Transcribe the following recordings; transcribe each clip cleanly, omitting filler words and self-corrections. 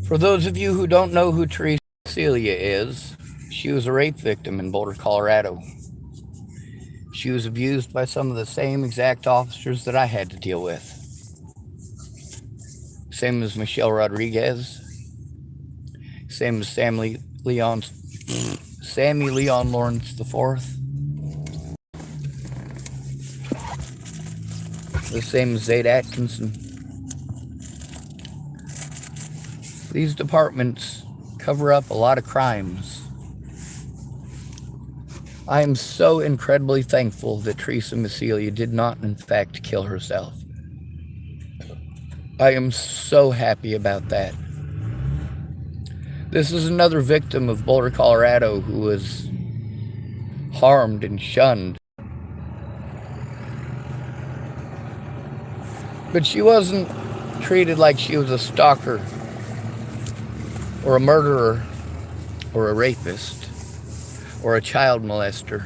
For those of you who don't know who Theresa is, she was a rape victim in Boulder, Colorado. She was abused by some of the same exact officers that I had to deal with. Same as Michelle Rodriguez, same as Sammy Leon Lawrence IV, the same as Zade Atkinson. These departments cover up a lot of crimes. I am so incredibly thankful that Theresa Mycelia did not, in fact, kill herself. I am so happy about that. This is another victim of Boulder, Colorado, who was harmed and shunned. But she wasn't treated like she was a stalker or a murderer or a rapist or a child molester.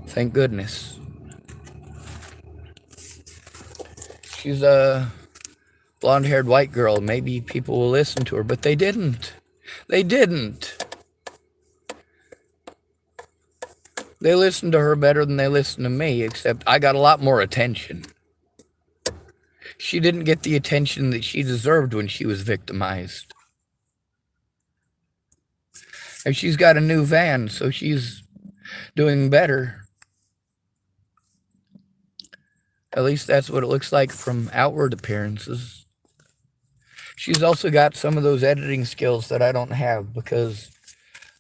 Thank goodness. She's a blonde-haired white girl. Maybe people will listen to her, but they didn't. They didn't. They listened to her better than they listened to me, except I got a lot more attention. She didn't get the attention that she deserved when she was victimized. And she's got a new van, so she's doing better. At least that's what it looks like from outward appearances. She's also got some of those editing skills that I don't have, because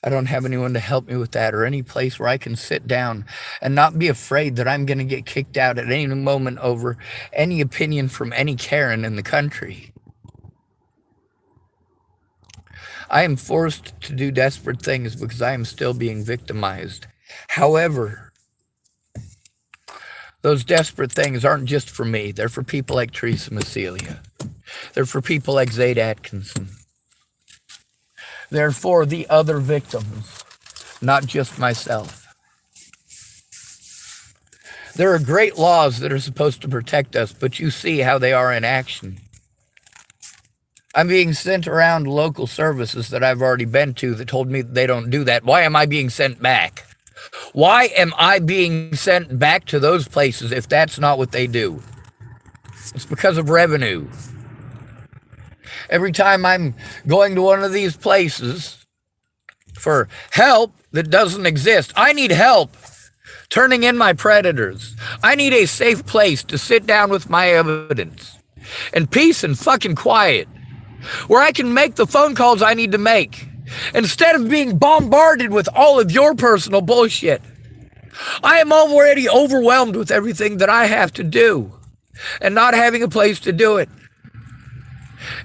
I don't have anyone to help me with that, or any place where I can sit down and not be afraid that I'm going to get kicked out at any moment over any opinion from any Karen in the country. I am forced to do desperate things because I am still being victimized. However, those desperate things aren't just for me. They're for people like Theresa Mycelia. They're for people like Zade Atkinson. They're for the other victims, not just myself. There are great laws that are supposed to protect us, but you see how they are in action. I'm being sent around to local services that I've already been to that told me that they don't do that. Why am I being sent back? Why am I being sent back to those places if that's not what they do? It's because of revenue. Every time I'm going to one of these places for help that doesn't exist, I need help turning in my predators. I need a safe place to sit down with my evidence in peace and fucking quiet, where I can make the phone calls I need to make instead of being bombarded with all of your personal bullshit. I am already overwhelmed with everything that I have to do and not having a place to do it.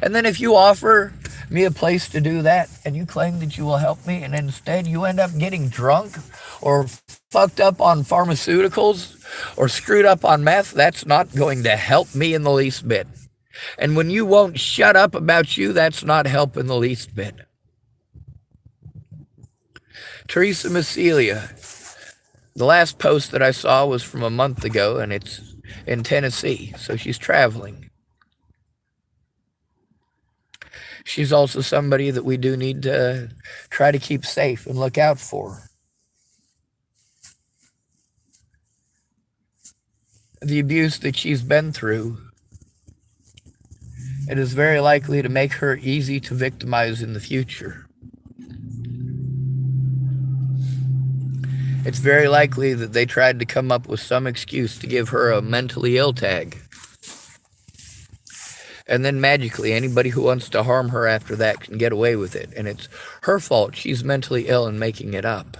And then if you offer me a place to do that and you claim that you will help me, and instead you end up getting drunk or fucked up on pharmaceuticals or screwed up on meth, that's not going to help me in the least bit. And when you won't shut up about you, that's not help in the least bit. Theresa Mycelia, the last post that I saw was from a month ago, and it's in Tennessee, so she's traveling. She's also somebody that we do need to try to keep safe and look out for. The abuse that she's been through, it is very likely to make her easy to victimize in the future. It's very likely that they tried to come up with some excuse to give her a mentally ill tag. And then magically, anybody who wants to harm her after that can get away with it. And it's her fault. She's mentally ill and making it up.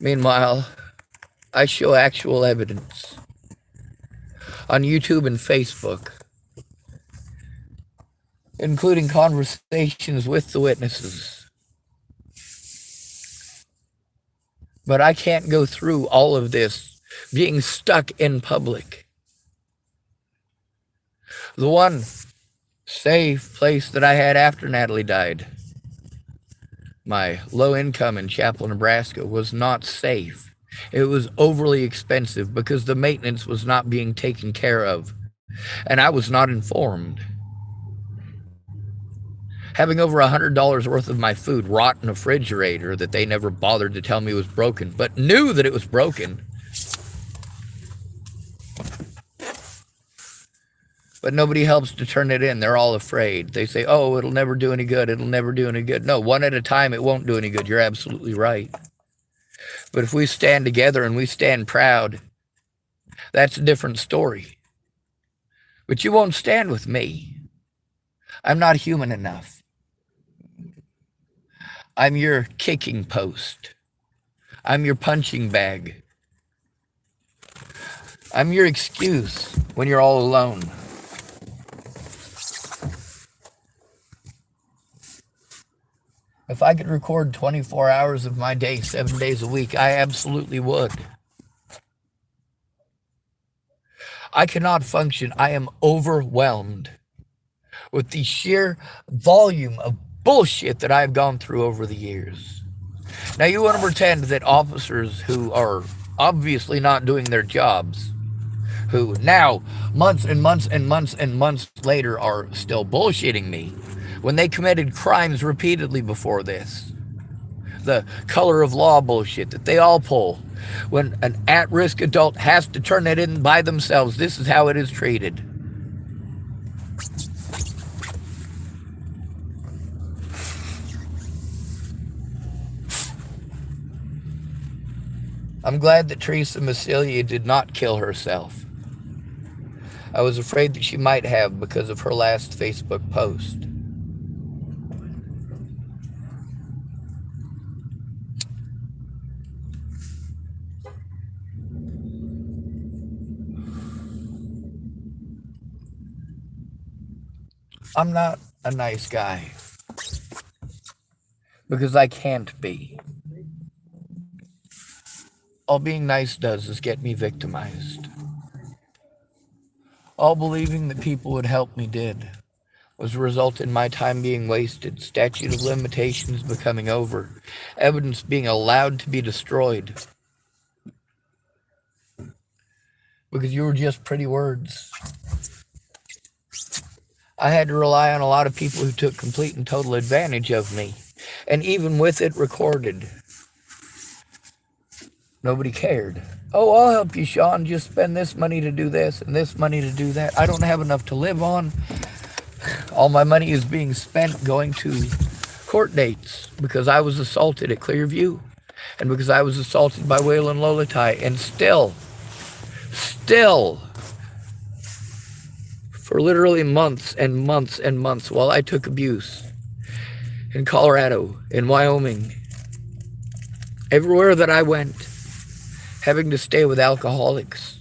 Meanwhile, I show actual evidence on YouTube and Facebook, including conversations with the witnesses. But I can't go through all of this being stuck in public. The one safe place that I had after Natalie died, my low income in Chapel, Nebraska, was not safe. It was overly expensive because the maintenance was not being taken care of, and I was not informed. Having over $100 worth of my food rot in a refrigerator that they never bothered to tell me was broken, but knew that it was broken. But nobody helps to turn it in. They're all afraid. They say, oh, it'll never do any good. It'll never do any good. No, one at a time, it won't do any good. You're absolutely right. But if we stand together and we stand proud, that's a different story. But you won't stand with me. I'm not human enough. I'm your kicking post. I'm your punching bag. I'm your excuse when you're all alone. If I could record 24 hours of my day, 7 days a week, I absolutely would. I cannot function. I am overwhelmed with the sheer volume of bullshit that I've gone through over the years. Now, you want to pretend that officers who are obviously not doing their jobs, who now, months and months and months and months later, are still bullshitting me, when they committed crimes repeatedly before this. The color of law bullshit that they all pull. When an at-risk adult has to turn it in by themselves, this is how it is treated. I'm glad that Theresa Mycelia did not kill herself. I was afraid that she might have because of her last Facebook post. I'm not a nice guy because I can't be. All being nice does is get me victimized. All believing that people would help me did was a result in my time being wasted, statute of limitations becoming over, evidence being allowed to be destroyed. Because you were just pretty words. I had to rely on a lot of people who took complete and total advantage of me. And even with it recorded, nobody cared. Oh, I'll help you, Sean. Just spend this money to do this and this money to do that. I don't have enough to live on. All my money is being spent going to court dates because I was assaulted at Clearview and because I was assaulted by Waylon Lolatai. And still, for literally months and months and months while I took abuse in Colorado, in Wyoming, everywhere that I went, having to stay with alcoholics.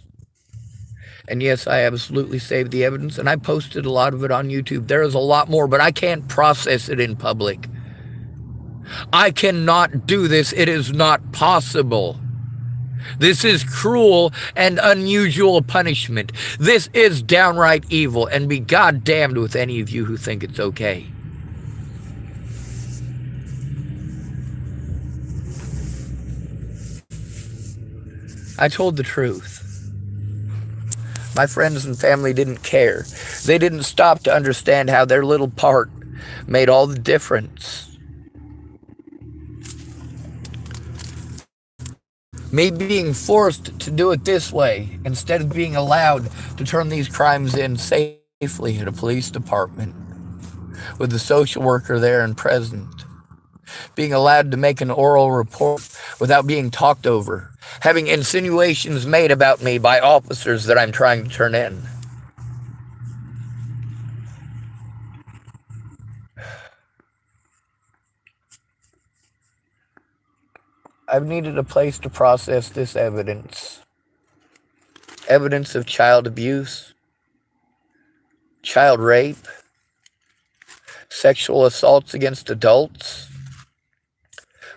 And yes, I absolutely saved the evidence, and I posted a lot of it on YouTube. There is a lot more, but I can't process it in public. I cannot do this. It is not possible. This is cruel and unusual punishment. This is downright evil, and be goddamned with any of you who think it's okay. I told the truth. My friends and family didn't care. They didn't stop to understand how their little part made all the difference. Me being forced to do it this way instead of being allowed to turn these crimes in safely at a police department with the social worker there and present. Being allowed to make an oral report without being talked over. Having insinuations made about me by officers that I'm trying to turn in. I've needed a place to process this evidence. Evidence of child abuse, child rape, sexual assaults against adults,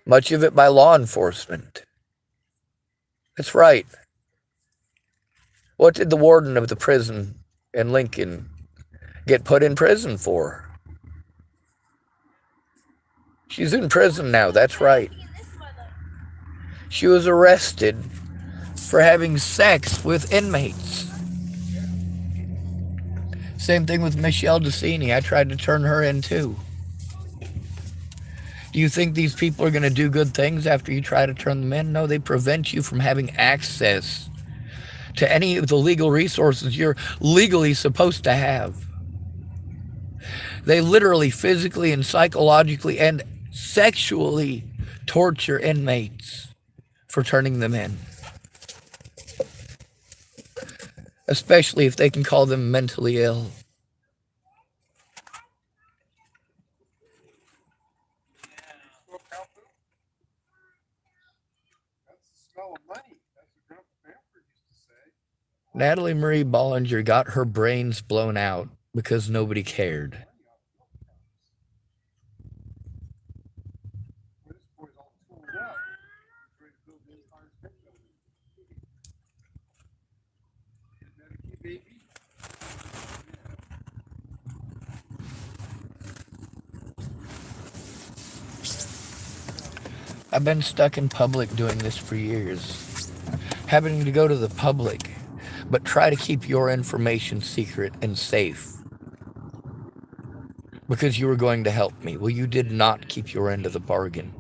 much of it by law enforcement. That's right. What did the warden of the prison in Lincoln get put in prison for? She's in prison now, that's right. She was arrested for having sex with inmates. Same thing with Michelle Decini. I tried to turn her in too. Do you think these people are going to do good things after you try to turn them in? No, they prevent you from having access to any of the legal resources you're legally supposed to have. They literally, physically, and psychologically and sexually torture inmates for turning them in, especially if they can call them mentally ill. Natalie Marie Bollinger got her brains blown out because nobody cared. I've been stuck in public doing this for years, having to go to the public, but try to keep your information secret and safe because you were going to help me. Well, you did not keep your end of the bargain.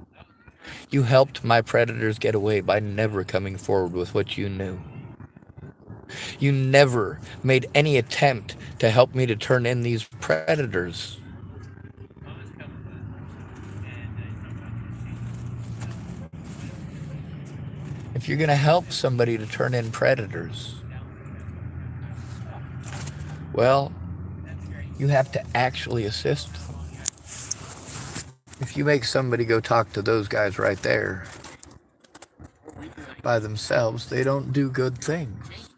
You helped my predators get away by never coming forward with what you knew. You never made any attempt to help me to turn in these predators. If you're going to help somebody to turn in predators, well, you have to actually assist them. If you make somebody go talk to those guys right there by themselves, they don't do good things,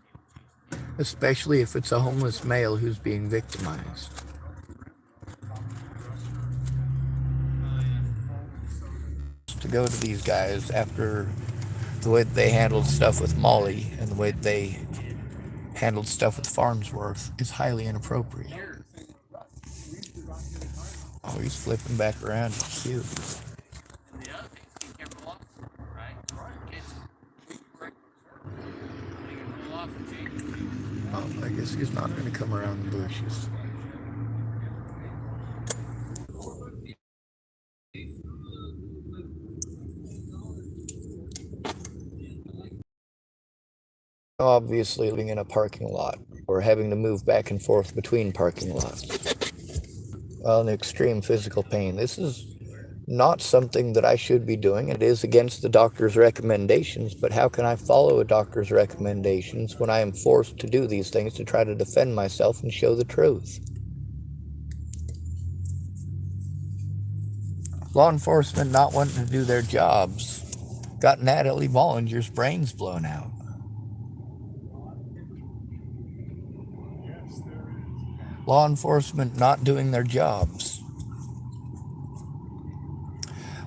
especially if it's a homeless male who's being victimized. To go to these guys after the way they handled stuff with Molly and the way they handled stuff with Farnsworth is highly inappropriate. Oh, he's flipping back around. It's cute. Oh, I guess he's not going to come around the bushes. Obviously, living in a parking lot or having to move back and forth between parking lots. Well, an extreme physical pain. This is not something that I should be doing. It is against the doctor's recommendations, but how can I follow a doctor's recommendations when I am forced to do these things to try to defend myself and show the truth? Law enforcement not wanting to do their jobs got Natalie Bollinger's brains blown out. Law enforcement not doing their jobs.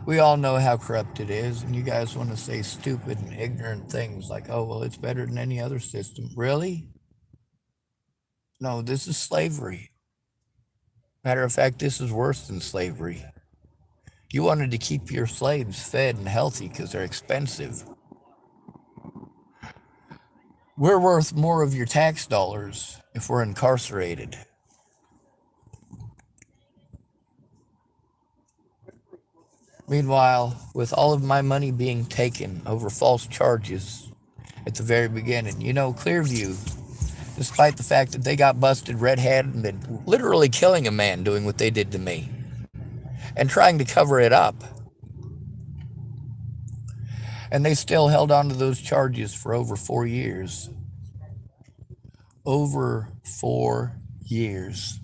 We all know how corrupt it is, and you guys want to say stupid and ignorant things like, oh, well, it's better than any other system. Really? No, this is slavery. Matter of fact, this is worse than slavery. You wanted to keep your slaves fed and healthy because they're expensive. We're worth more of your tax dollars if we're incarcerated. Meanwhile, with all of my money being taken over false charges at the very beginning, Clearview, despite the fact that they got busted red-handed and literally killing a man doing what they did to me and trying to cover it up, and they still held on to those charges for over 4 years. Over 4 years.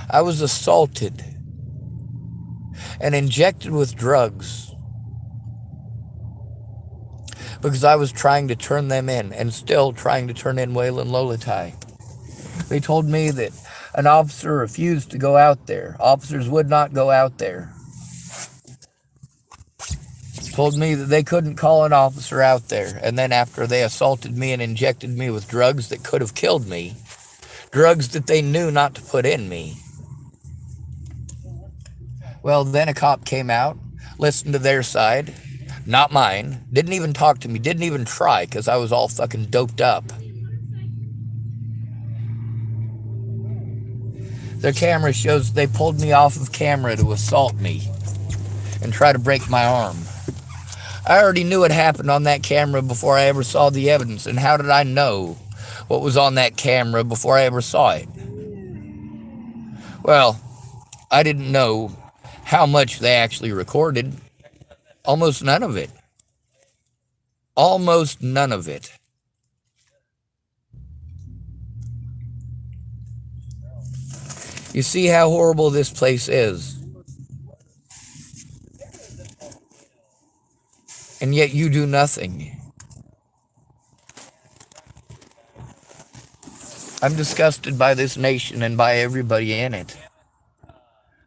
I was assaulted and injected with drugs because I was trying to turn them in and still trying to turn in Waylon Lolatai. They told me that an officer refused to go out there. Officers would not go out there. Told me that they couldn't call an officer out there. And then after they assaulted me and injected me with drugs that could have killed me, drugs that they knew not to put in me, well, then a cop came out, Listened to their side, not mine. Didn't even talk to me, didn't even try because I was all fucking doped up. Their camera shows they pulled me off of camera to assault me and try to break my arm. I already knew it happened on that camera before I ever saw the evidence. And how did I know what was on that camera before I ever saw it? Well, I didn't know how much they actually recorded. Almost none of it. Almost none of it. You see how horrible this place is. And yet you do nothing. I'm disgusted by this nation and by everybody in it.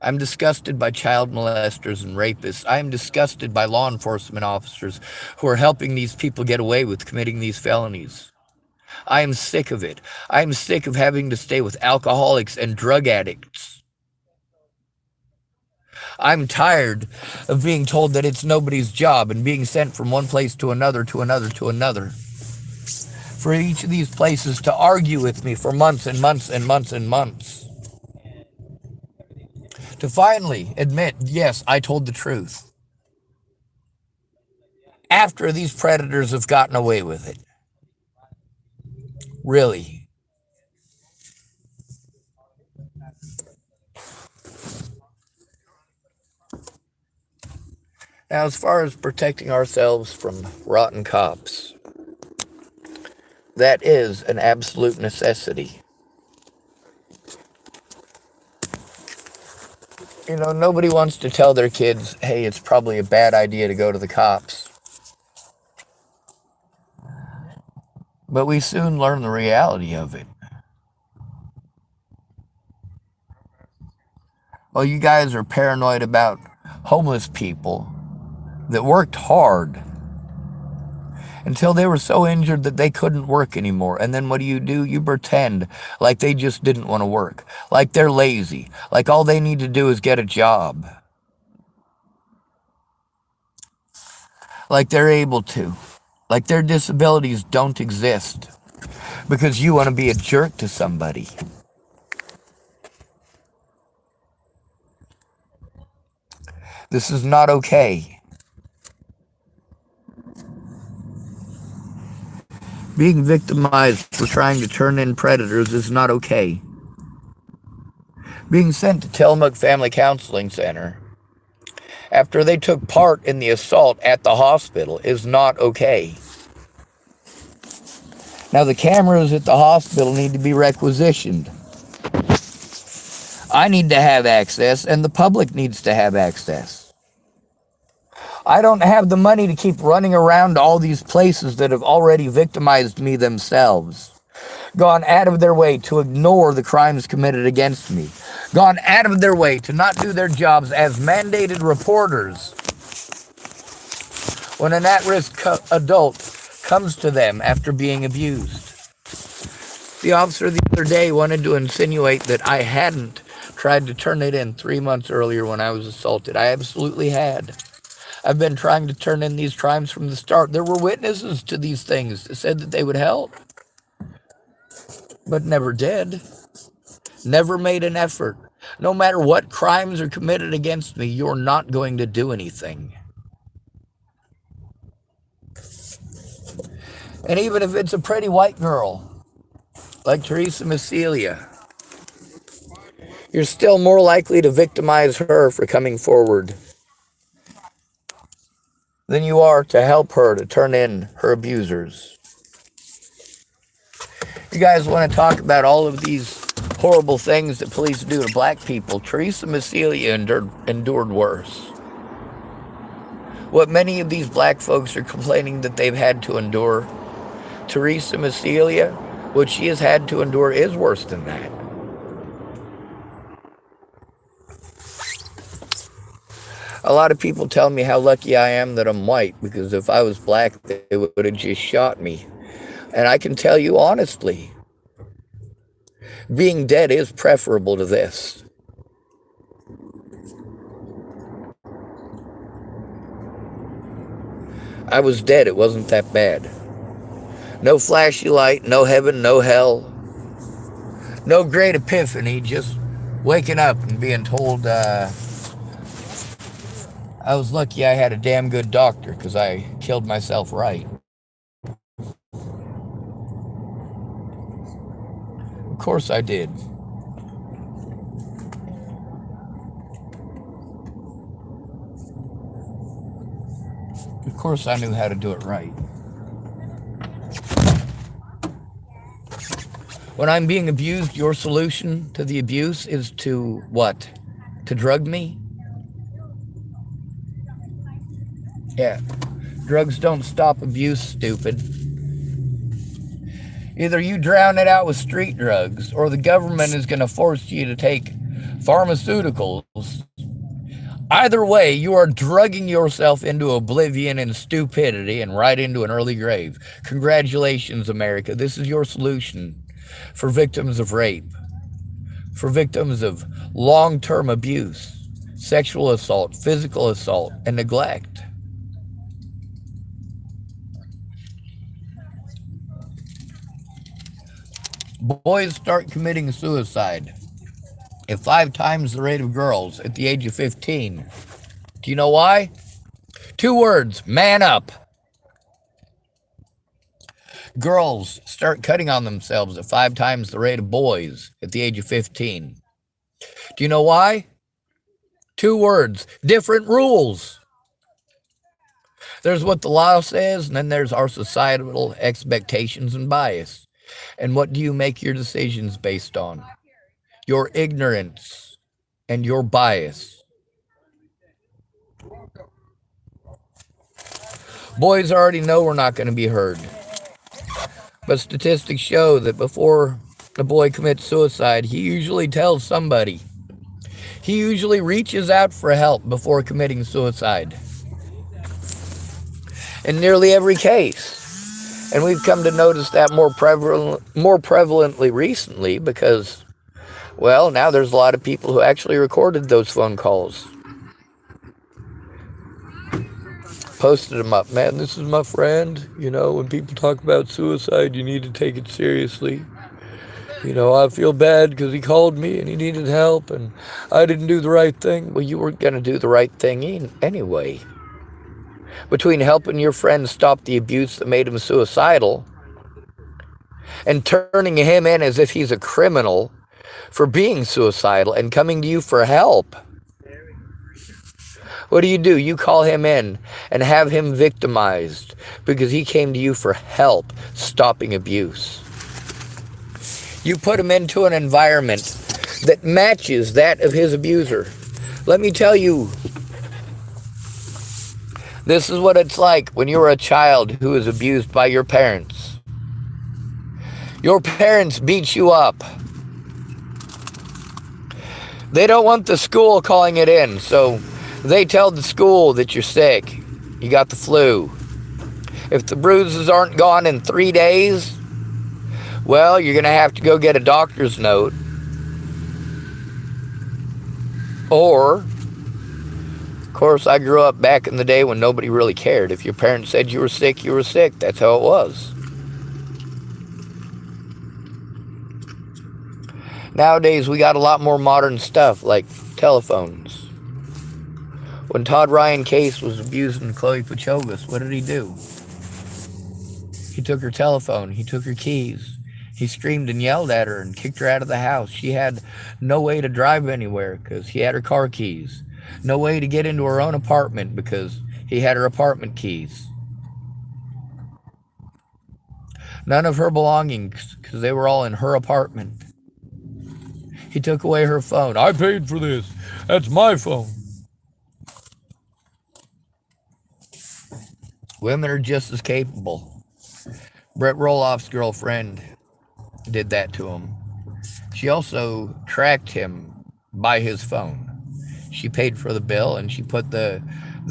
I'm disgusted by child molesters and rapists. I am disgusted by law enforcement officers who are helping these people get away with committing these felonies. I am sick of it. I am sick of having to stay with alcoholics and drug addicts. I'm tired of being told that it's nobody's job and being sent from one place to another, to another, to another. For each of these places to argue with me for months and months and months and months. To finally admit, yes, I told the truth. After these predators have gotten away with it. Really. Now, as far as protecting ourselves from rotten cops, that is an absolute necessity. You know, nobody wants to tell their kids, hey, it's probably a bad idea to go to the cops. But we soon learn the reality of it. Well, you guys are paranoid about homeless people that worked hard until they were so injured that they couldn't work anymore. And then what do? You pretend like they just didn't want to work, like they're lazy, like all they need to do is get a job, like they're able to, like their disabilities don't exist because you want to be a jerk to somebody. This is not okay. Being victimized for trying to turn in predators is not okay. Being sent to Tillamook Family Counseling Center after they took part in the assault at the hospital is not okay. Now, the cameras at the hospital need to be requisitioned. I need to have access, and the public needs to have access. I don't have the money to keep running around to all these places that have already victimized me themselves, gone out of their way to ignore the crimes committed against me, gone out of their way to not do their jobs as mandated reporters when an at-risk adult comes to them after being abused. The officer the other day wanted to insinuate that I hadn't tried to turn it in 3 months earlier when I was assaulted. I absolutely had. I've been trying to turn in these crimes from the start. There were witnesses to these things that said that they would help, but never did. Never made an effort. No matter what crimes are committed against me, you're not going to do anything. And even if it's a pretty white girl, like Theresa Mycelia, you're still more likely to victimize her for coming forward than you are to help her to turn in her abusers. You guys want to talk about all of these horrible things that police do to black people? Theresa Mycelia endured worse. What many of these black folks are complaining that they've had to endure, Theresa Mycelia, what she has had to endure is worse than that. A lot of people tell me how lucky I am that I'm white, because if I was black, they would have just shot me. And I can tell you honestly, being dead is preferable to this. I was dead. It wasn't that bad. No flashy light, no heaven, no hell, no great epiphany, just waking up and being told I was lucky I had a damn good doctor because I killed myself right. Of course I did. Of course I knew how to do it right. When I'm being abused, your solution to the abuse is to what? To drug me? Yeah. Drugs don't stop abuse, stupid. Either you drown it out with street drugs, or the government is going to force you to take pharmaceuticals. Either way, you are drugging yourself into oblivion and stupidity and right into an early grave. Congratulations, America. This is your solution for victims of rape, for victims of long-term abuse, sexual assault, physical assault, and neglect. Boys start committing suicide at 5 times the rate of girls at the age of 15. Do you know why? 2 words: man up. Girls start cutting on themselves at 5 times the rate of boys at the age of 15. Do you know why? 2 words: different rules. There's what the law says, and then there's our societal expectations and bias. And what do you make your decisions based on? Your ignorance and your bias. Boys already know we're not going to be heard. But statistics show that before a boy commits suicide, he usually tells somebody. He usually reaches out for help before committing suicide. In nearly every case. And we've come to notice that more prevalently recently because, well, now there's a lot of people who actually recorded those phone calls. Posted them up. Man, this is my friend. You know, when people talk about suicide, you need to take it seriously. You know, I feel bad because he called me and he needed help and I didn't do the right thing. Well, you weren't going to do the right thing anyway. Between helping your friend stop the abuse that made him suicidal and turning him in as if he's a criminal for being suicidal and coming to you for help, what do? You call him in and have him victimized because he came to you for help stopping abuse. You put him into an environment that matches that of his abuser. Let me tell you, this is what it's like when you're a child who is abused by your parents. Your parents beat you up. They don't want the school calling it in, so they tell the school that you're sick. You got the flu. If the bruises aren't gone in 3 days, well, you're going to have to go get a doctor's note. Or, of course, I grew up back in the day when nobody really cared. If your parents said you were sick, you were sick. That's how it was. Nowadays, we got a lot more modern stuff, like telephones. When Todd Ryan Case was abusing Chloe Pachogas, what did he do? He took her telephone. He took her keys. He screamed and yelled at her and kicked her out of the house. She had no way to drive anywhere because he had her car keys. No way to get into her own apartment because he had her apartment keys. None of her belongings because they were all in her apartment. He took away her phone. I paid for this. That's my phone. Women are just as capable. Brett Roloff's girlfriend did that to him. She also tracked him by his phone. She paid for the bill and she put the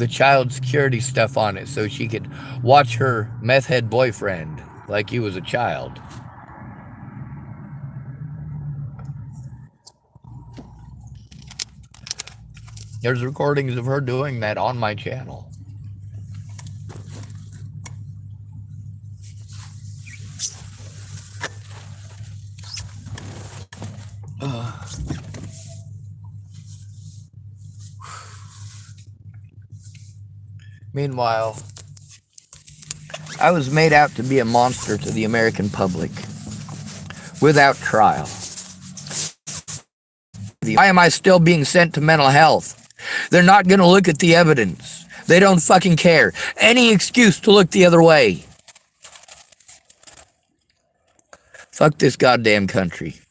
child security stuff on it so she could watch her meth head boyfriend like he was a child. There's recordings of her doing that on my channel. Meanwhile, I was made out to be a monster to the American public without trial. Why am I still being sent to mental health? They're not going to look at the evidence. They don't fucking care. Any excuse to look the other way. Fuck this goddamn country.